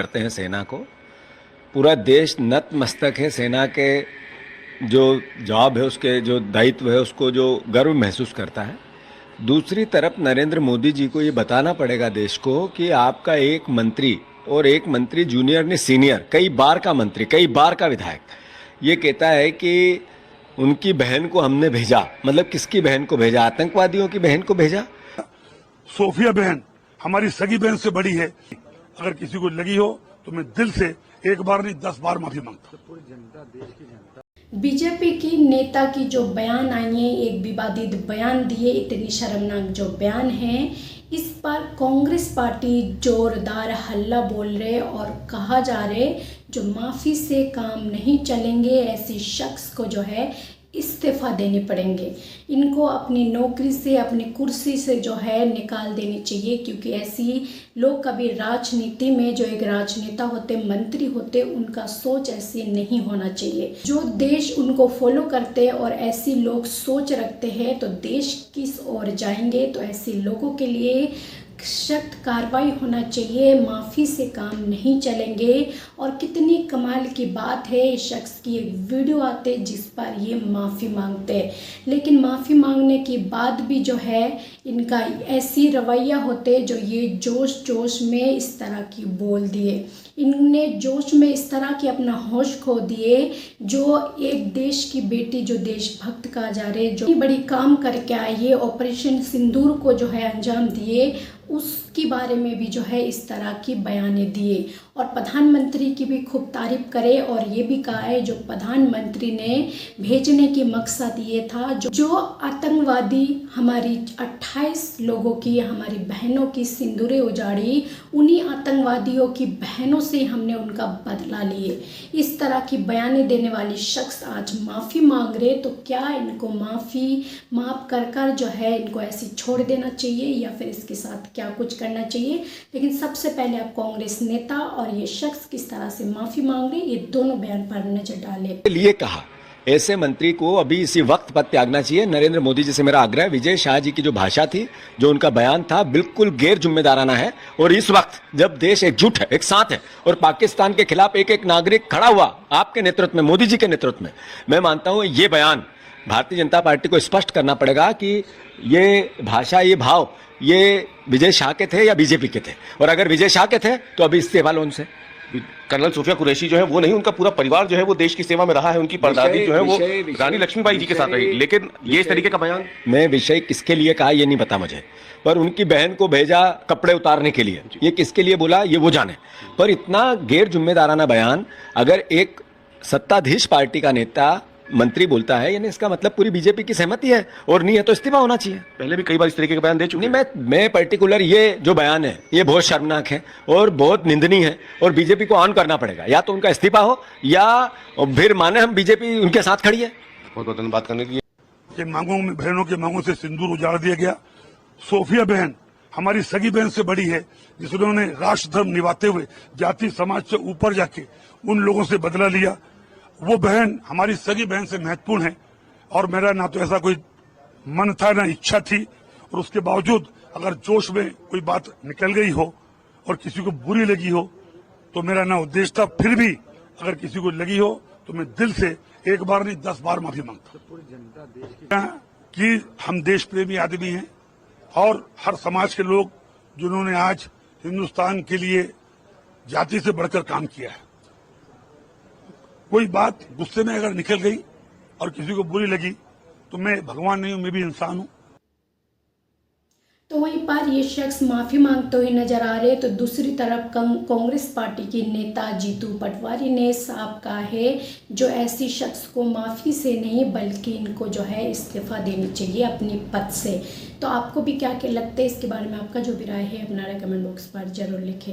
करते हैं सेना को। पूरा देश नतमस्तक है सेना के जो जॉब है, उसके जो दायित्व है, उसको जो गर्व महसूस करता है। दूसरी तरफ नरेंद्र मोदी जी को ये बताना पड़ेगा देश को कि आपका एक मंत्री, और एक मंत्री जूनियर ने सीनियर, कई बार का मंत्री, कई बार का विधायक, ये कहता है कि उनकी बहन को हमने भेजा। मतलब किसकी बहन को भेजा? आतंकवादियों की बहन को भेजा। सोफिया बहन हमारी सगी बहन से बड़ी है। अगर किसी को लगी हो तो मैं दिल से एक बार नहीं 10 बार माफी मांगता हूँ। बीजेपी की नेता की जो बयान आई है, एक विवादित बयान दिए, इतनी शर्मनाक जो बयान है, इस पर कांग्रेस पार्टी जोरदार हल्ला बोल रहे और कहा जा रहे जो माफ़ी से काम नहीं चलेंगे, ऐसे शख्स को जो है इस्तीफा देने पड़ेंगे, इनको अपनी नौकरी से, अपनी कुर्सी से जो है निकाल देनी चाहिए, क्योंकि ऐसी लोग कभी राजनीति में, जो एक राजनेता होते, मंत्री होते, उनका सोच ऐसी नहीं होना चाहिए। जो देश उनको फॉलो करते हैं और ऐसी लोग सोच रखते हैं तो देश किस ओर जाएंगे। तो ऐसे लोगों के लिए सख्त कार्रवाई होना चाहिए, माफ़ी से काम नहीं चलेंगे। और कितनी कमाल की बात है, इस शख्स की एक वीडियो आते जिस पर ये माफ़ी मांगते हैं, लेकिन माफ़ी मांगने के बाद भी जो है इनका ऐसी रवैया होते जो ये जोश में इस तरह की बोल दिए, इनने जोश में इस तरह की अपना होश खो दिए। जो एक देश की बेटी, जो देशभक्त कहा जा रहे, जो बड़ी काम करके आई है, ऑपरेशन सिंदूर को जो है अंजाम दिए, उसके बारे में भी जो है इस तरह की बयाने दिए। और प्रधानमंत्री की भी खूब तारीफ करे और ये भी कहा है जो प्रधानमंत्री ने भेजने की मकसद ये था, जो आतंकवादी हमारी 28 लोगों की, हमारी बहनों की सिंदूरें उजाड़ी, उन्हीं आतंकवादियों की बहनों से हमने उनका बदला लिए। इस तरह की बयानें देने वाली शख्स आज माफ़ी मांग रहे, तो क्या इनको माफ़ कर जो है इनको ऐसी छोड़ देना चाहिए या फिर इसके साथ क्या कुछ करना चाहिए? लेकिन सबसे पहले आप कांग्रेस नेता और ये शख्स किस तरह से माफी मांग रहे, ये दोनों बयान पर नजर डालें। लिए कहा ऐसे मंत्री को अभी इसी वक्त पद त्यागना चाहिए। नरेंद्र मोदी जी से मेरा आग्रह है, विजय शाह जी की जो भाषा थी, जो उनका बयान था, बिल्कुल गैर जिम्मेदाराना है। और इस वक्त जब देश एकजुट है, एक साथ है, और पाकिस्तान के खिलाफ एक एक नागरिक खड़ा हुआ आपके नेतृत्व में, मोदी जी के नेतृत्व में, मैं मानता हूं ये बयान भारतीय जनता पार्टी को स्पष्ट करना पड़ेगा कि ये भाषा, ये भाव, ये विजय शाह के थे या बीजेपी के थे। और अगर विजय शाह के थे तो अभी इस्तीफा लो उनसे। कर्नल सोफिया कुरैशी जो है वो नहीं, उनका पूरा परिवार जो है वो देश की सेवा में रहा है। उनकी परदादी जो है वो रानी लक्ष्मीबाई जी के साथ रही, लेकिन ये इस तरीके का बयान, मैं विषय किसके लिए कहा ये नहीं पता मुझे, पर उनकी बहन को भेजा कपड़े उतारने के लिए, ये किसके लिए बोला ये वो जाने। पर इतना गैर जिम्मेदाराना बयान अगर एक सत्ताधीश पार्टी का नेता, मंत्री बोलता है, यानी इसका मतलब पूरी बीजेपी की सहमति है, और नहीं है तो इस्तीफा होना चाहिए। पहले भी कई बार इस तरीके का बयान दे चुके। नहीं, मैं पर्टिकुलर ये जो बयान है ये बहुत शर्मनाक है और बहुत निंदनीय है, और बीजेपी को ऑन करना पड़ेगा, या तो उनका इस्तीफा हो या फिर माने हम बीजेपी उनके साथ खड़ी है। बहुत बहुत धन्यवाद करने के लिए। मांगों में, बहनों के मांगों से सिंदूर उजाड़ दिया गया। सोफिया बहन हमारी सगी बहन से बड़ी है, जिन्होंने राष्ट्र धर्म निभाते हुए जाति समाज से ऊपर जाके उन लोगों से बदला लिया। वो बहन हमारी सगी बहन से महत्वपूर्ण है, और मेरा ना तो ऐसा कोई मन था ना इच्छा थी, और उसके बावजूद अगर जोश में कोई बात निकल गई हो और किसी को बुरी लगी हो तो मेरा ना उद्देश्य था। फिर भी अगर किसी को लगी हो तो मैं दिल से एक बार नहीं 10 बार माफी मांगता हूं कि हम देश प्रेमी आदमी हैं और हर समाज के लोग जिन्होंने आज हिंदुस्तान के लिए जाति से बढ़कर काम किया है। कोई बात गुस्से में अगर निकल गई और किसी को बुरी लगी तो मैं भगवान नहीं हूं, मैं भी इंसान हूं। तो वहीं पर ये शख्स माफ़ी मांगते हुए नजर आ रहे, तो दूसरी तरफ कांग्रेस पार्टी की नेता जीतू पटवारी ने साफ कहा है जो ऐसी शख्स को माफ़ी से नहीं बल्कि इनको जो है इस्तीफा देनी चाहिए अपनी पद से। तो आपको भी क्या क्या लगता है इसके बारे में? आपका जो भी राय है अपना कमेंट बॉक्स पर जरूर लिखें।